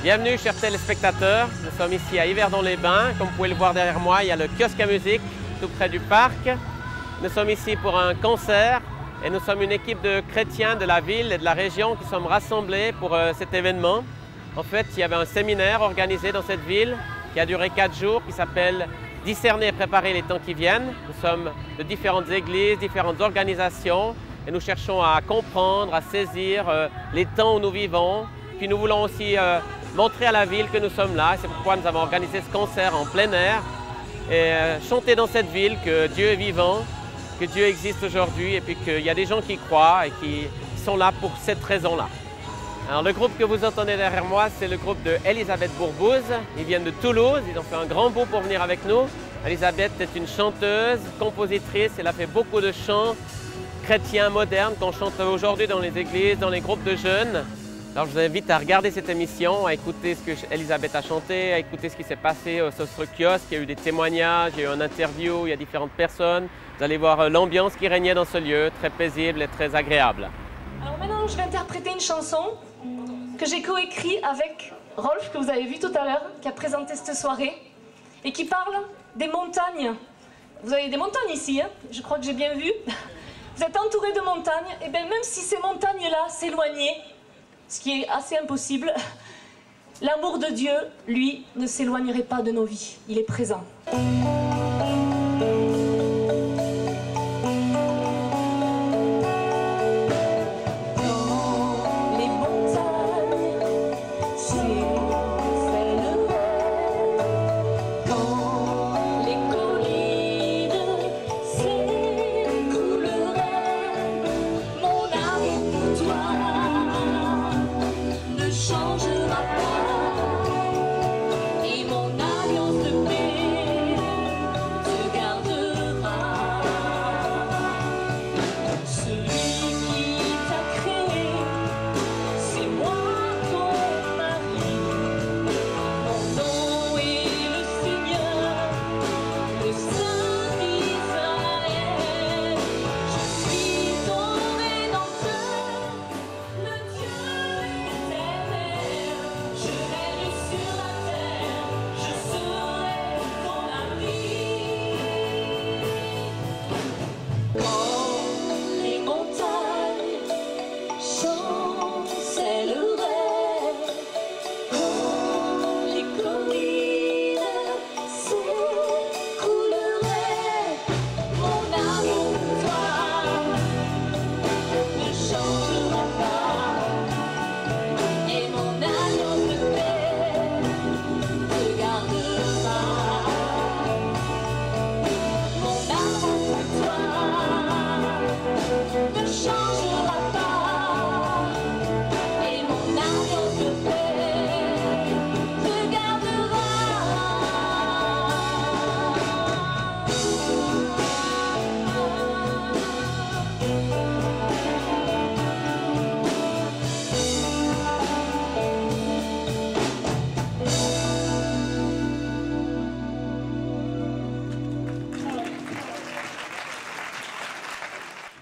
Bienvenue chers téléspectateurs, nous sommes ici à Yverdon-les-Bains. Comme vous pouvez le voir derrière moi, il y a le kiosque à musique tout près du parc. Nous sommes ici pour un concert et nous sommes une équipe de chrétiens de la ville et de la région qui sommes rassemblés pour cet événement. En fait, il y avait un séminaire organisé dans cette ville qui a duré 4 jours qui s'appelle « Discerner et préparer les temps qui viennent ». Nous sommes de différentes églises, différentes organisations et nous cherchons à comprendre, à saisir les temps où nous vivons. Puis nous voulons aussi montrer à la ville que nous sommes là. C'est pourquoi nous avons organisé ce concert en plein air et chanter dans cette ville que Dieu est vivant, que Dieu existe aujourd'hui et puis qu'il y a des gens qui croient et qui sont là pour cette raison-là. Alors le groupe que vous entendez derrière moi, c'est le groupe de Elisabeth Bourbouze. Ils viennent de Toulouse, ils ont fait un grand bout pour venir avec nous. Elisabeth est une chanteuse, compositrice, elle a fait beaucoup de chants chrétiens modernes qu'on chante aujourd'hui dans les églises, dans les groupes de jeunes. Alors je vous invite à regarder cette émission, à écouter ce que Elisabeth a chanté, à écouter ce qui s'est passé sur ce kiosque. Il y a eu des témoignages, il y a eu une interview, il y a différentes personnes. Vous allez voir l'ambiance qui régnait dans ce lieu, très paisible et très agréable. Alors maintenant, je vais interpréter une chanson que j'ai coécrite avec Rolf, que vous avez vu tout à l'heure, qui a présenté cette soirée, et qui parle des montagnes. Vous avez des montagnes ici, hein? Je crois que j'ai bien vu. Vous êtes entourés de montagnes, et bien même si ces montagnes-là s'éloignaient, ce qui est assez impossible, l'amour de Dieu, lui, ne s'éloignerait pas de nos vies. Il est présent.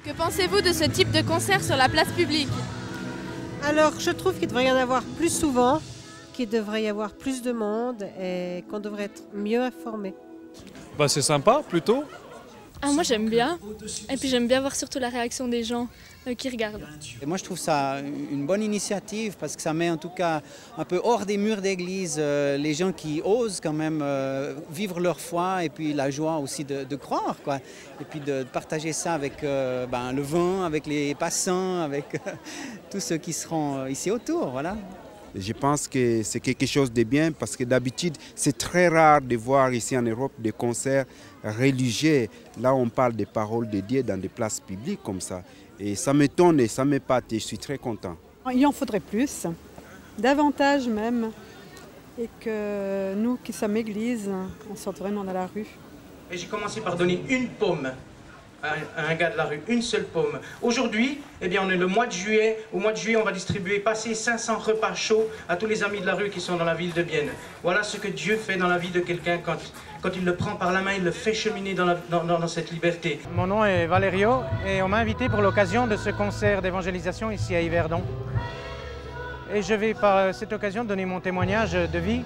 Que pensez-vous de ce type de concert sur la place publique? Alors, je trouve qu'il devrait y en avoir plus souvent, qu'il devrait y avoir plus de monde et qu'on devrait être mieux informé. Bah, c'est sympa, plutôt. Ah, moi j'aime bien. Et puis j'aime bien voir surtout la réaction des gens qui regardent. Et moi je trouve ça une bonne initiative parce que ça met en tout cas un peu hors des murs d'église les gens qui osent quand même vivre leur foi et puis la joie aussi de croire, quoi. Et puis de partager ça avec le vent, avec les passants, avec tous ceux qui seront ici autour, voilà. Je pense que c'est quelque chose de bien parce que d'habitude, c'est très rare de voir ici en Europe des concerts religieux. Là, on parle des paroles de Dieu dans des places publiques comme ça. Et ça m'étonne et ça m'épate et je suis très content. Il en faudrait plus, davantage même, et que nous qui sommes église, on sorte vraiment dans la rue. Et j'ai commencé par donner une pomme à un gars de la rue, une seule pomme. Aujourd'hui, eh bien, on est le mois de juillet. Au mois de juillet, on va distribuer, passer 500 repas chauds à tous les amis de la rue qui sont dans la ville de Bienne. Voilà ce que Dieu fait dans la vie de quelqu'un quand il le prend par la main, il le fait cheminer dans cette liberté. Mon nom est Valerio et on m'a invité pour l'occasion de ce concert d'évangélisation ici à Yverdon. Et je vais par cette occasion donner mon témoignage de vie.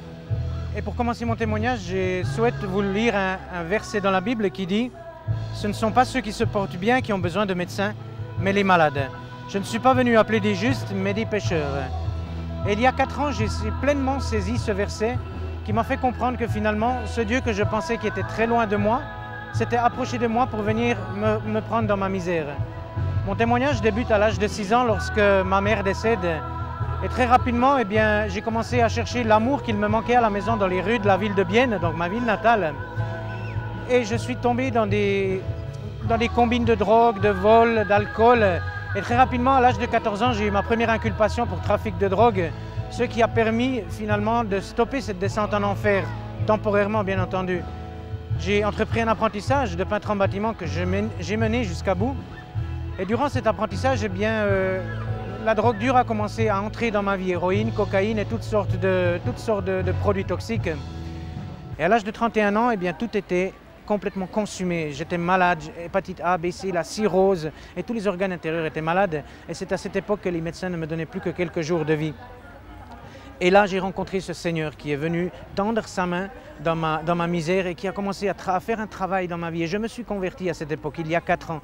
Et pour commencer mon témoignage, je souhaite vous lire un verset dans la Bible qui dit « Ce ne sont pas ceux qui se portent bien qui ont besoin de médecins, mais les malades. Je ne suis pas venu appeler des justes, mais des pécheurs. » Et il y a 4 ans, j'ai pleinement saisi ce verset qui m'a fait comprendre que finalement, ce Dieu que je pensais qui était très loin de moi, s'était approché de moi pour venir me prendre dans ma misère. Mon témoignage débute à l'âge de 6 ans lorsque ma mère décède. Et très rapidement, eh bien, j'ai commencé à chercher l'amour qu'il me manquait à la maison dans les rues de la ville de Bienne, donc ma ville natale. Et je suis tombé dans des combines de drogue, de vol, d'alcool. Et très rapidement, à l'âge de 14 ans, j'ai eu ma première inculpation pour trafic de drogue, ce qui a permis finalement de stopper cette descente en enfer, temporairement bien entendu. J'ai entrepris un apprentissage de peintre en bâtiment que j'ai mené jusqu'à bout. Et durant cet apprentissage, eh bien, la drogue dure a commencé à entrer dans ma vie, héroïne, cocaïne et toutes sortes de produits toxiques. Et à l'âge de 31 ans, eh bien, tout était complètement consumé. J'étais malade, hépatite A, B, C, la cirrhose, et tous les organes intérieurs étaient malades. Et c'est à cette époque que les médecins ne me donnaient plus que quelques jours de vie. Et là, j'ai rencontré ce Seigneur qui est venu tendre sa main dans ma misère et qui a commencé à faire un travail dans ma vie. Et je me suis converti à cette époque, il y a 4 ans.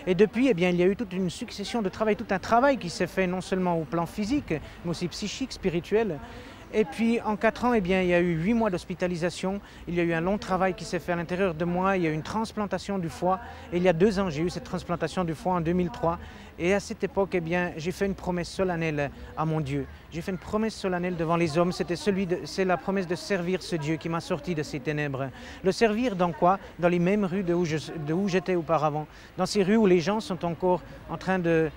Et depuis, eh bien, il y a eu toute une succession de travail, tout un travail qui s'est fait non seulement au plan physique, mais aussi psychique, spirituel. Et puis en 4 ans, eh bien, il y a eu 8 mois d'hospitalisation, il y a eu un long travail qui s'est fait à l'intérieur de moi, il y a eu une transplantation du foie. Et il y a 2 ans, j'ai eu cette transplantation du foie en 2003. Et à cette époque, eh bien, j'ai fait une promesse solennelle à mon Dieu. J'ai fait une promesse solennelle devant les hommes, c'est la promesse de servir ce Dieu qui m'a sorti de ces ténèbres. Le servir dans quoi? Dans les mêmes rues d'où j'étais auparavant. Dans ces rues où les gens sont encore en train de...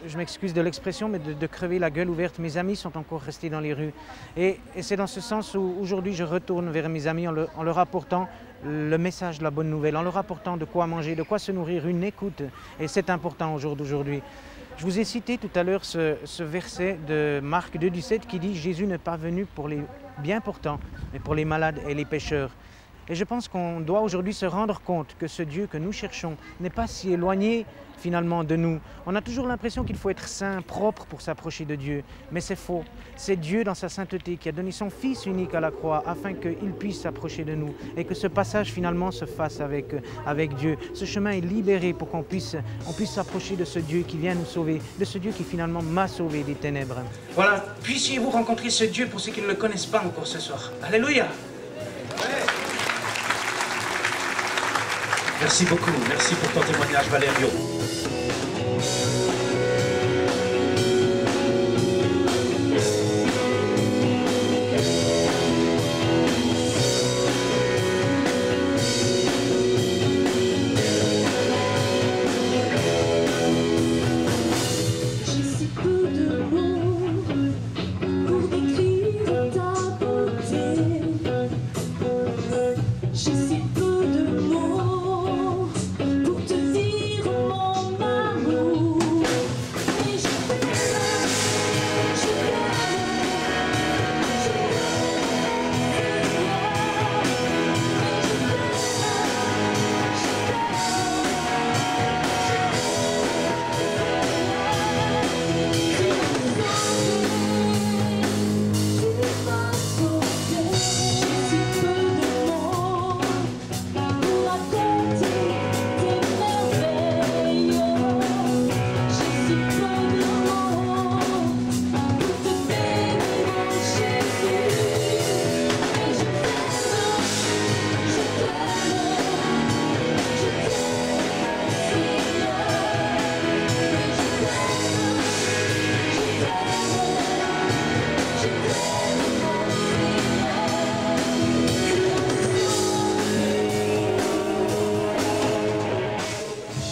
Je m'excuse de l'expression, mais de crever la gueule ouverte. Mes amis sont encore restés dans les rues. Et c'est dans ce sens où aujourd'hui je retourne vers mes amis en leur apportant le message de la bonne nouvelle, en leur apportant de quoi manger, de quoi se nourrir, une écoute. Et c'est important au jour d'aujourd'hui. Je vous ai cité tout à l'heure ce verset de Marc 2,17 qui dit « Jésus n'est pas venu pour les bien portants, mais pour les malades et les pécheurs ». Et je pense qu'on doit aujourd'hui se rendre compte que ce Dieu que nous cherchons n'est pas si éloigné finalement de nous. On a toujours l'impression qu'il faut être saint, propre pour s'approcher de Dieu, mais c'est faux. C'est Dieu dans sa sainteté qui a donné son Fils unique à la croix afin qu'il puisse s'approcher de nous et que ce passage finalement se fasse avec Dieu. Ce chemin est libéré pour qu'on puisse s'approcher de ce Dieu qui vient nous sauver, de ce Dieu qui finalement m'a sauvé des ténèbres. Voilà, puissiez-vous rencontrer ce Dieu pour ceux qui ne le connaissent pas encore ce soir. Alléluia! Merci beaucoup, merci pour ton témoignage, Valerio.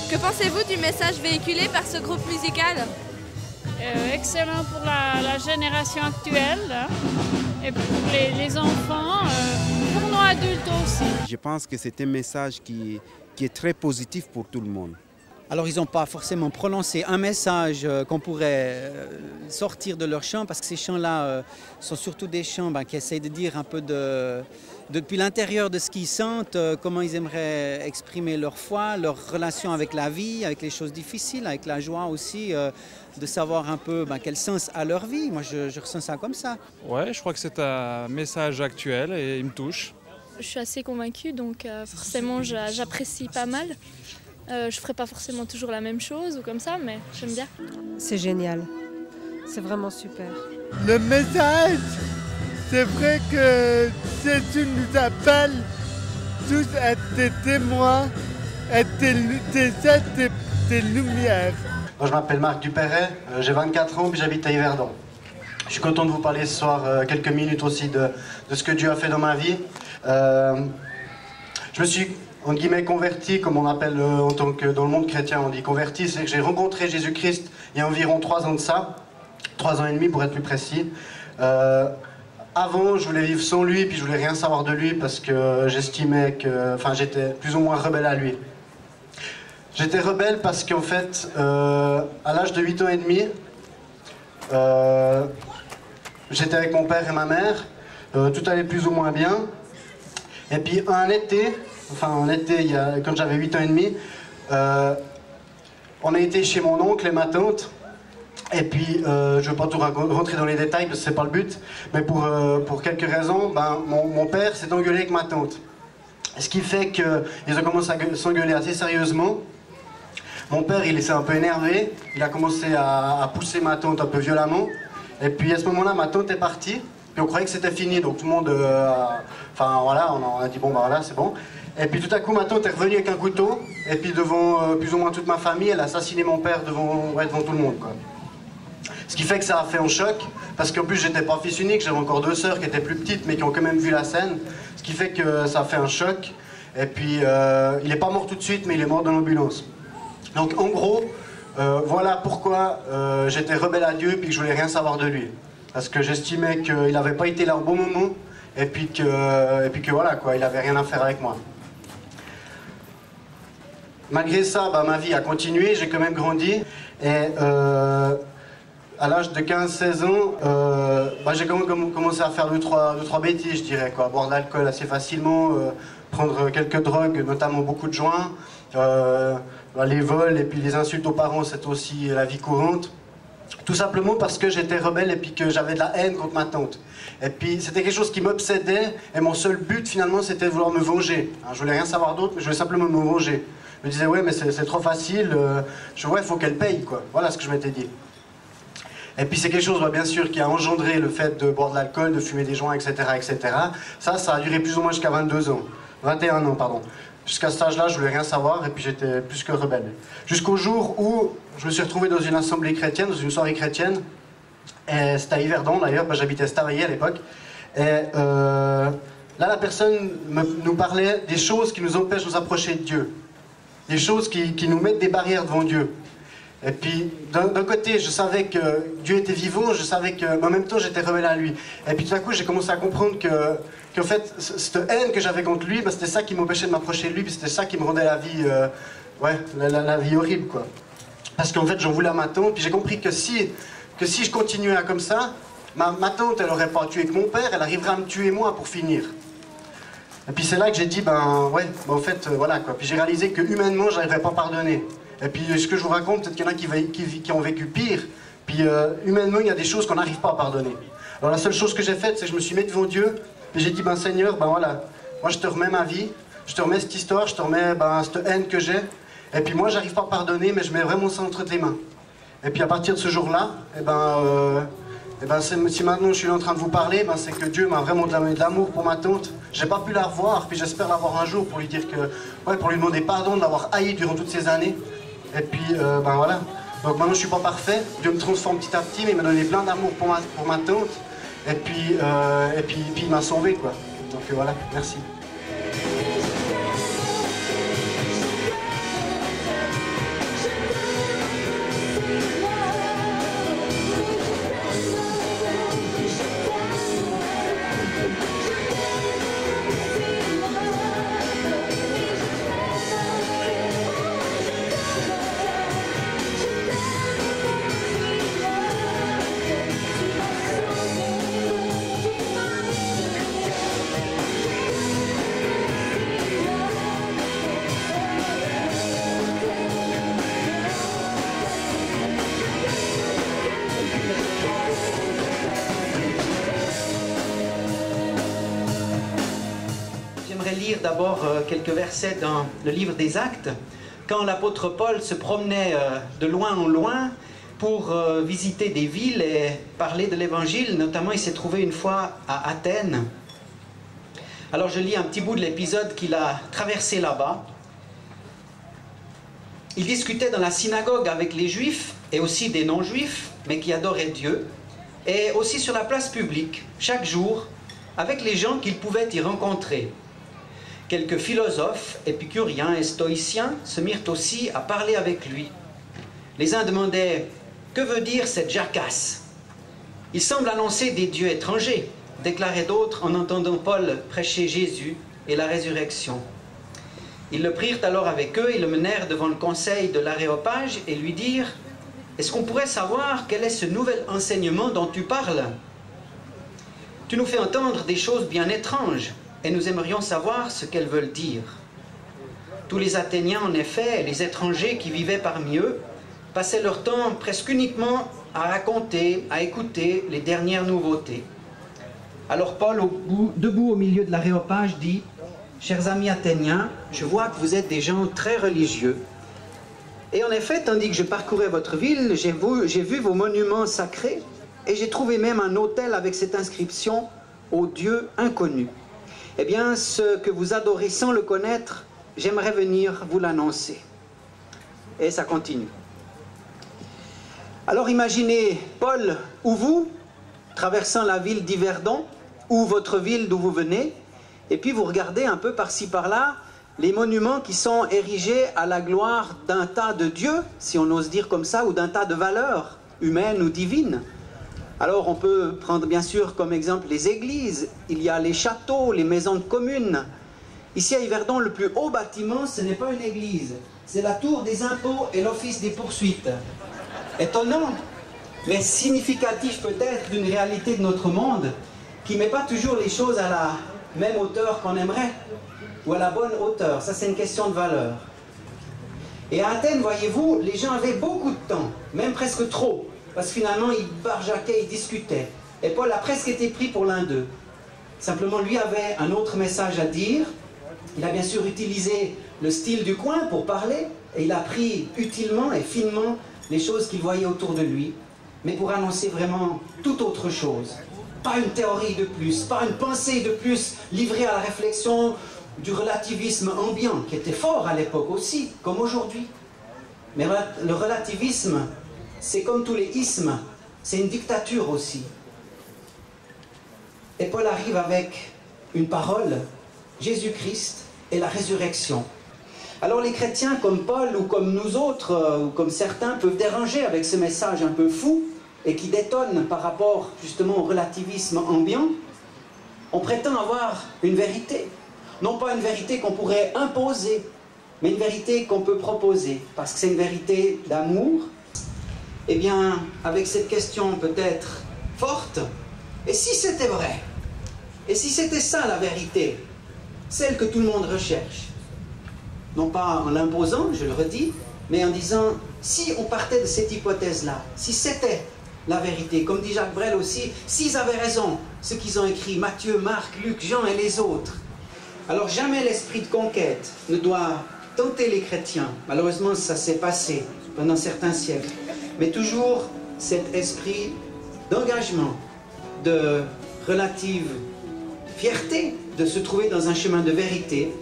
Que pensez-vous du message véhiculé par ce groupe musical? Excellent pour la génération actuelle et pour les enfants, pour nous adultes aussi. Je pense que c'est un message qui est très positif pour tout le monde. Alors ils n'ont pas forcément prononcé un message qu'on pourrait sortir de leur chant, parce que ces chants-là sont surtout des chants qui essayent de dire un peu depuis l'intérieur de ce qu'ils sentent, comment ils aimeraient exprimer leur foi, leur relation avec la vie, avec les choses difficiles, avec la joie aussi, de savoir un peu quel sens a leur vie. Moi, je ressens ça comme ça. Ouais, je crois que c'est un message actuel et il me touche. Je suis assez convaincue, donc forcément j'apprécie pas mal. Je ferai pas forcément toujours la même chose ou comme ça, mais j'aime bien. C'est génial. C'est vraiment super. Le message, c'est vrai que Jésus nous appelle tous à être des témoins, à être des lumières. Moi, je m'appelle Marc Dupéret, j'ai 24 ans puis j'habite à Yverdon. Je suis content de vous parler ce soir quelques minutes aussi de ce que Dieu a fait dans ma vie. Je me suis, en guillemets, converti, comme on appelle en tant que dans le monde chrétien, on dit converti, c'est que j'ai rencontré Jésus-Christ il y a environ 3 ans de ça, 3 ans et demi pour être plus précis. Avant, je voulais vivre sans lui, puis je voulais rien savoir de lui parce que j'estimais que, j'étais plus ou moins rebelle à lui. J'étais rebelle parce qu'en fait, à l'âge de 8 ans et demi, j'étais avec mon père et ma mère, tout allait plus ou moins bien. Et puis un été, quand j'avais 8 ans et demi, on a été chez mon oncle et ma tante. Et puis, je ne vais pas tout rentrer dans les détails parce que ce n'est pas le but, mais pour quelques raisons, mon père s'est engueulé avec ma tante. Ce qui fait qu'ils ont commencé à s'engueuler assez sérieusement. Mon père, il s'est un peu énervé, il a commencé à pousser ma tante un peu violemment. Et puis à ce moment-là, ma tante est partie, puis on croyait que c'était fini, donc tout le monde, on a dit bon, voilà, c'est bon. Et puis tout à coup, ma tante est revenue avec un couteau, et puis devant plus ou moins toute ma famille, elle a assassiné mon père devant tout le monde, quoi. Ce qui fait que ça a fait un choc, parce qu'en plus j'étais pas fils unique, j'avais encore 2 sœurs qui étaient plus petites, mais qui ont quand même vu la scène. Ce qui fait que ça a fait un choc, et puis il n'est pas mort tout de suite, mais il est mort dans l'ambulance. Donc en gros, voilà pourquoi j'étais rebelle à Dieu, puis que je voulais rien savoir de lui. Parce que j'estimais qu'il n'avait pas été là au bon moment, et puis que voilà, quoi, il n'avait rien à faire avec moi. Malgré ça, ma vie a continué, j'ai quand même grandi, et à l'âge de 15-16 ans, j'ai quand même commencé à faire 2-3 bêtises, je dirais, quoi. Boire de l'alcool assez facilement, prendre quelques drogues, notamment beaucoup de joints, les vols et puis les insultes aux parents, c'est aussi la vie courante. Tout simplement parce que j'étais rebelle et puis que j'avais de la haine contre ma tante. Et puis c'était quelque chose qui m'obsédait et mon seul but finalement c'était de vouloir me venger. Alors, je voulais rien savoir d'autre, mais je voulais simplement me venger. Je me disais ouais mais c'est trop facile, il faut qu'elle paye quoi. Voilà ce que je m'étais dit. Et puis c'est quelque chose bien sûr qui a engendré le fait de boire de l'alcool, de fumer des joints, etc. etc. Ça a duré plus ou moins jusqu'à 22 ans. 21 ans pardon. Jusqu'à cet âge-là, je voulais rien savoir et puis j'étais plus que rebelle. Jusqu'au jour où je me suis retrouvé dans une assemblée chrétienne, dans une soirée chrétienne. Et c'était à Yverdon d'ailleurs, j'habitais à Stavayer à l'époque. Et là, la personne nous parlait des choses qui nous empêchent de nous approcher de Dieu. Des choses qui nous mettent des barrières devant Dieu. Et puis, d'un côté, je savais que Dieu était vivant, je savais que, mais en même temps, j'étais rebelle à lui. Et puis tout à coup, j'ai commencé à comprendre qu'en fait, cette haine que j'avais contre lui, c'était ça qui m'empêchait de m'approcher de lui, puis c'était ça qui me rendait la vie, la vie horrible, quoi. Parce qu'en fait, j'en voulais à ma tante, puis j'ai compris que si je continuais comme ça, ma tante, elle n'aurait pas tué que mon père, elle arriverait à me tuer moi pour finir. Et puis c'est là que j'ai dit, en fait, voilà, quoi. Puis j'ai réalisé que humainement, je n'arriverais pas à pardonner. Et puis ce que je vous raconte, peut-être qu'il y en a qui ont vécu pire. Puis humainement, il y a des choses qu'on n'arrive pas à pardonner. Alors la seule chose que j'ai faite, c'est que je me suis mis devant Dieu. Et j'ai dit, Seigneur, voilà, moi je te remets ma vie, je te remets cette histoire, je te remets cette haine que j'ai. Et puis moi, j'arrive pas à pardonner, mais je mets vraiment ça entre tes mains. Et puis à partir de ce jour-là, si maintenant je suis en train de vous parler, c'est que Dieu m'a vraiment donné de l'amour pour ma tante. J'ai pas pu la revoir, puis j'espère la voir un jour pour lui dire pour lui demander pardon de l'avoir haï durant toutes ces années. Et puis, voilà. Donc maintenant, je suis pas parfait. Dieu me transforme petit à petit, mais il m'a donné plein d'amour pour ma tante. Et puis il m'a sauvé, quoi. Donc voilà, merci. d'abord quelques versets dans le livre des Actes. Quand l'apôtre Paul se promenait de loin en loin pour visiter des villes et parler de l'évangile, notamment il s'est trouvé une fois à Athènes. Alors je lis un petit bout de l'épisode qu'il a traversé là-bas. Il discutait dans la synagogue avec les Juifs et aussi des non-Juifs, mais qui adoraient Dieu, et aussi sur la place publique, chaque jour, avec les gens qu'il pouvait y rencontrer. Quelques philosophes, épicuriens et stoïciens se mirent aussi à parler avec lui. Les uns demandaient « Que veut dire cette jacasse ?» Il semble annoncer des dieux étrangers, déclaraient d'autres en entendant Paul prêcher Jésus et la résurrection. Ils le prirent alors avec eux et le menèrent devant le conseil de l'Aréopage et lui dirent « Est-ce qu'on pourrait savoir quel est ce nouvel enseignement dont tu parles ? Tu nous fais entendre des choses bien étranges et nous aimerions savoir ce qu'elles veulent dire. » Tous les Athéniens, en effet, et les étrangers qui vivaient parmi eux, passaient leur temps presque uniquement à raconter, à écouter les dernières nouveautés. Alors Paul, debout au milieu de l'Aréopage, dit « Chers amis athéniens, je vois que vous êtes des gens très religieux. Et en effet, tandis que je parcourais votre ville, j'ai vu vos monuments sacrés et j'ai trouvé même un autel avec cette inscription « Au Dieu inconnu ». Eh bien, ce que vous adorez sans le connaître, j'aimerais venir vous l'annoncer. Et ça continue. Alors imaginez Paul ou vous, traversant la ville d'Yverdon, ou votre ville d'où vous venez, et puis vous regardez un peu par-ci par-là les monuments qui sont érigés à la gloire d'un tas de dieux, si on ose dire comme ça, ou d'un tas de valeurs humaines ou divines. Alors on peut prendre bien sûr comme exemple les églises, il y a les châteaux, les maisons de communes. Ici à Yverdon, le plus haut bâtiment, ce n'est pas une église, c'est la tour des impôts et l'office des poursuites. Étonnant, mais significatif peut-être d'une réalité de notre monde qui ne met pas toujours les choses à la même hauteur qu'on aimerait, ou à la bonne hauteur. Ça, c'est une question de valeur. Et à Athènes, voyez-vous, les gens avaient beaucoup de temps, même presque trop, parce que finalement, ils barjaquaient, ils discutaient. Et Paul a presque été pris pour l'un d'eux. Simplement, lui avait un autre message à dire. Il a bien sûr utilisé le style du coin pour parler, et il a pris utilement et finement les choses qu'il voyait autour de lui, mais pour annoncer vraiment tout autre chose. Pas une théorie de plus, pas une pensée de plus livrée à la réflexion du relativisme ambiant, qui était fort à l'époque aussi, comme aujourd'hui. Mais le relativisme, c'est comme tous les ismes, c'est une dictature aussi. Et Paul arrive avec une parole, Jésus-Christ et la résurrection. Alors les chrétiens comme Paul ou comme nous autres, ou comme certains, peuvent déranger avec ce message un peu fou et qui détonne par rapport justement au relativisme ambiant. On prétend avoir une vérité, non pas une vérité qu'on pourrait imposer, mais une vérité qu'on peut proposer, parce que c'est une vérité d'amour. Eh bien, avec cette question peut-être forte, et si c'était vrai? Et si c'était ça la vérité, celle que tout le monde recherche? Non pas en l'imposant, je le redis, mais en disant, si on partait de cette hypothèse-là, si c'était la vérité, comme dit Jacques Brel aussi, s'ils avaient raison, ceux qu'ils ont écrit, Matthieu, Marc, Luc, Jean et les autres, alors jamais l'esprit de conquête ne doit tenter les chrétiens. Malheureusement, ça s'est passé pendant certains siècles. Mais toujours cet esprit d'engagement, de relative fierté de se trouver dans un chemin de vérité,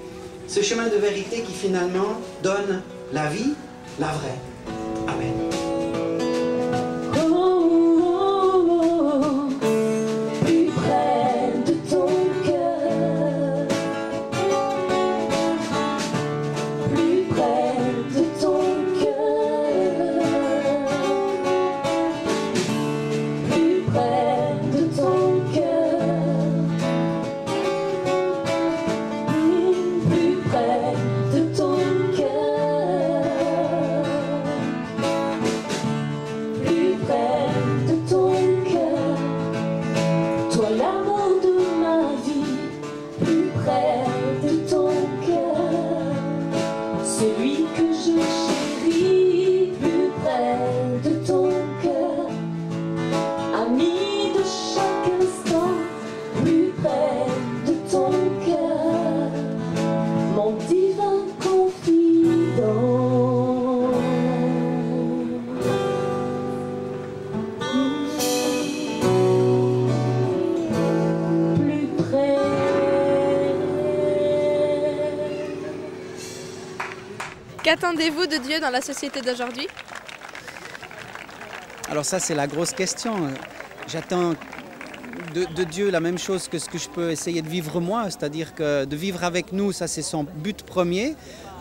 ce chemin de vérité qui finalement donne la vie, la vraie. Amen. Plus près de ton cœur, plus près de ton cœur, plus près de ton cœur, plus près de ton cœur, plus près Qu'attendez-vous de Dieu dans la société d'aujourd'hui? Alors ça, c'est la grosse question. J'attends de Dieu la même chose que ce que je peux essayer de vivre moi, c'est-à-dire que de vivre avec nous, ça c'est son but premier.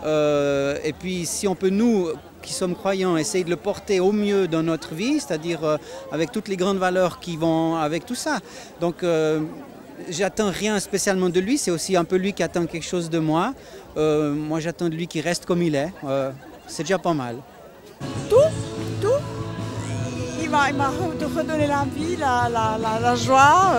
Et puis si on peut, nous qui sommes croyants, essayer de le porter au mieux dans notre vie, c'est-à-dire avec toutes les grandes valeurs qui vont avec tout ça. Donc j'attends rien spécialement de lui, c'est aussi un peu lui qui attend quelque chose de moi. Moi j'attends de lui qu'il reste comme il est, c'est déjà pas mal. Tout. Il m'a redonné la vie, la joie,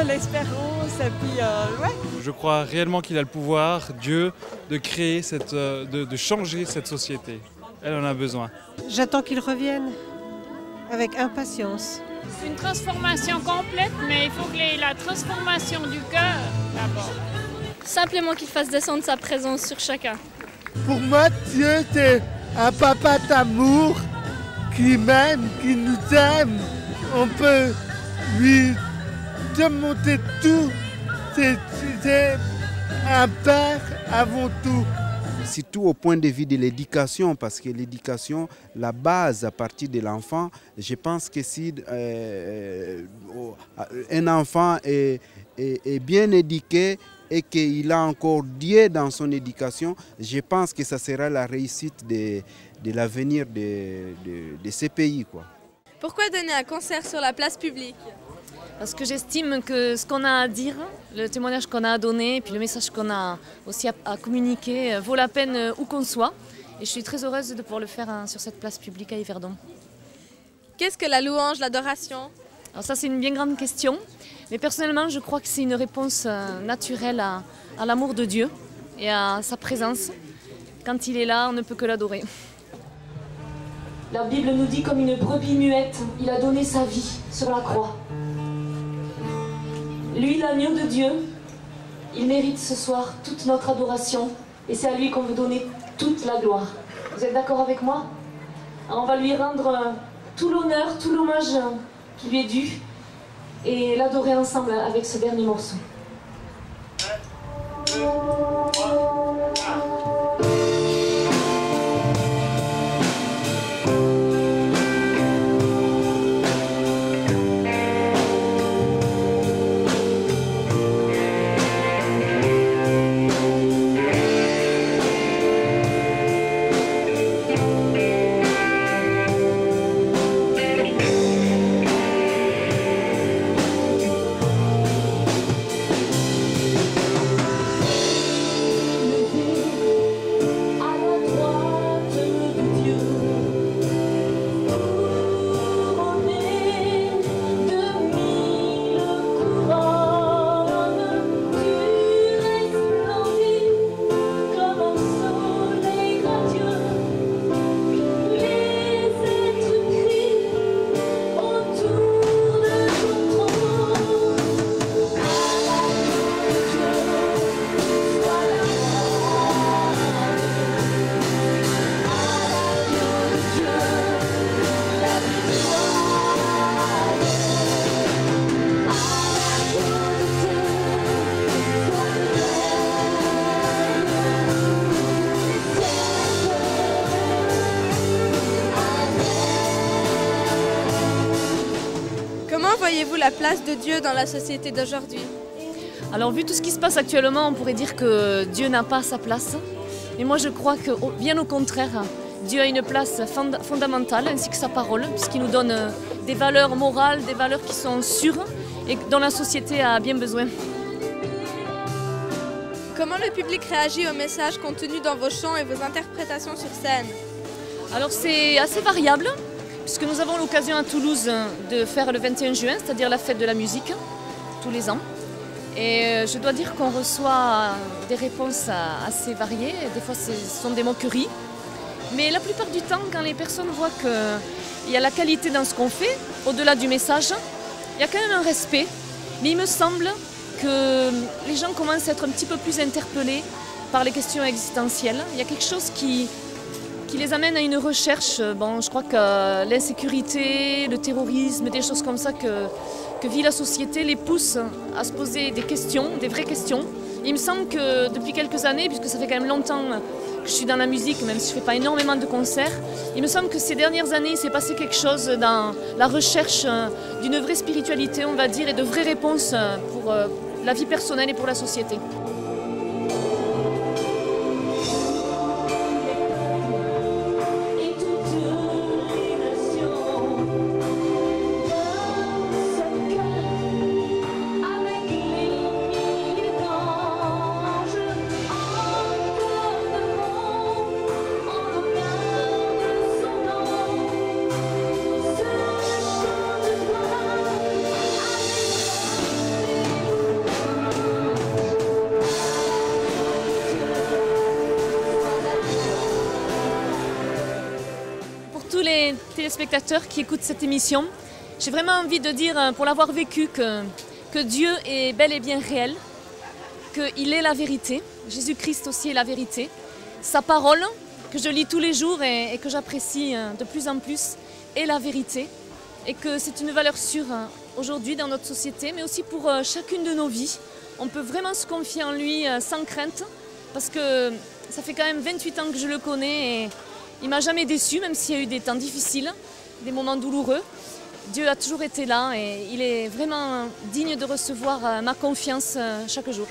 l'espérance et puis ouais. Je crois réellement qu'il a le pouvoir, Dieu, de créer, de changer cette société. Elle en a besoin. J'attends qu'il revienne avec impatience. C'est une transformation complète, mais il faut qu'il y ait la transformation du cœur d'abord. Simplement qu'il fasse descendre sa présence sur chacun. Pour moi, Dieu, c'est un papa d'amour qui m'aime, qui nous aime. On peut lui demander tout. C'est un père avant tout. Surtout au point de vue de l'éducation, parce que l'éducation, la base à partir de l'enfant, je pense que si un enfant est bien éduqué et qu'il a encore Dieu dans son éducation, je pense que ça sera la réussite de l'avenir de ces pays, quoi. Pourquoi donner un concert sur la place publique? Parce que j'estime que ce qu'on a à dire, le témoignage qu'on a à donner, et puis le message qu'on a aussi à communiquer vaut la peine où qu'on soit. Et je suis très heureuse de pouvoir le faire sur cette place publique à Yverdon. Qu'est-ce que la louange, l'adoration? Alors ça, c'est une bien grande question. Mais personnellement, je crois que c'est une réponse naturelle à l'amour de Dieu et à sa présence. Quand il est là, on ne peut que l'adorer. La Bible nous dit comme une brebis muette, il a donné sa vie sur la croix. Lui, l'agneau de Dieu, il mérite ce soir toute notre adoration et c'est à lui qu'on veut donner toute la gloire. Vous êtes d'accord avec moi? Alors on va lui rendre tout l'honneur, tout l'hommage qui lui est dû et l'adorer ensemble avec ce dernier morceau. Voyez-vous la place de Dieu dans la société d'aujourd'hui? Alors vu tout ce qui se passe actuellement, on pourrait dire que Dieu n'a pas sa place. Mais moi je crois que bien au contraire, Dieu a une place fondamentale ainsi que sa parole, puisqu'il nous donne des valeurs morales, des valeurs qui sont sûres et dont la société a bien besoin. Comment le public réagit aux messages contenus dans vos chants et vos interprétations sur scène? Alors c'est assez variable. Puisque nous avons l'occasion à Toulouse de faire le 21 juin, c'est-à-dire la fête de la musique, tous les ans. Et je dois dire qu'on reçoit des réponses assez variées. Des fois, ce sont des moqueries. Mais la plupart du temps, quand les personnes voient qu'il y a la qualité dans ce qu'on fait, au-delà du message, il y a quand même un respect. Mais il me semble que les gens commencent à être un petit peu plus interpellés par les questions existentielles. Il y a quelque chose qui les amène à une recherche. Bon, je crois que l'insécurité, le terrorisme, des choses comme ça que vit la société les poussent à se poser des questions, des vraies questions, Il me semble que depuis quelques années, puisque ça fait quand même longtemps que je suis dans la musique, même si je ne fais pas énormément de concerts, il me semble que ces dernières années, il s'est passé quelque chose dans la recherche d'une vraie spiritualité, on va dire, et de vraies réponses pour la vie personnelle et pour la société. Tous les téléspectateurs qui écoutent cette émission, j'ai vraiment envie de dire, pour l'avoir vécu, que Dieu est bel et bien réel, qu'il est la vérité, Jésus-Christ aussi est la vérité. Sa parole, que je lis tous les jours et que j'apprécie de plus en plus, est la vérité. Et que c'est une valeur sûre aujourd'hui dans notre société, mais aussi pour chacune de nos vies. On peut vraiment se confier en lui sans crainte, parce que ça fait quand même 28 ans que je le connais et il ne m'a jamais déçu, même s'il y a eu des temps difficiles, des moments douloureux. Dieu a toujours été là et il est vraiment digne de recevoir ma confiance chaque jour.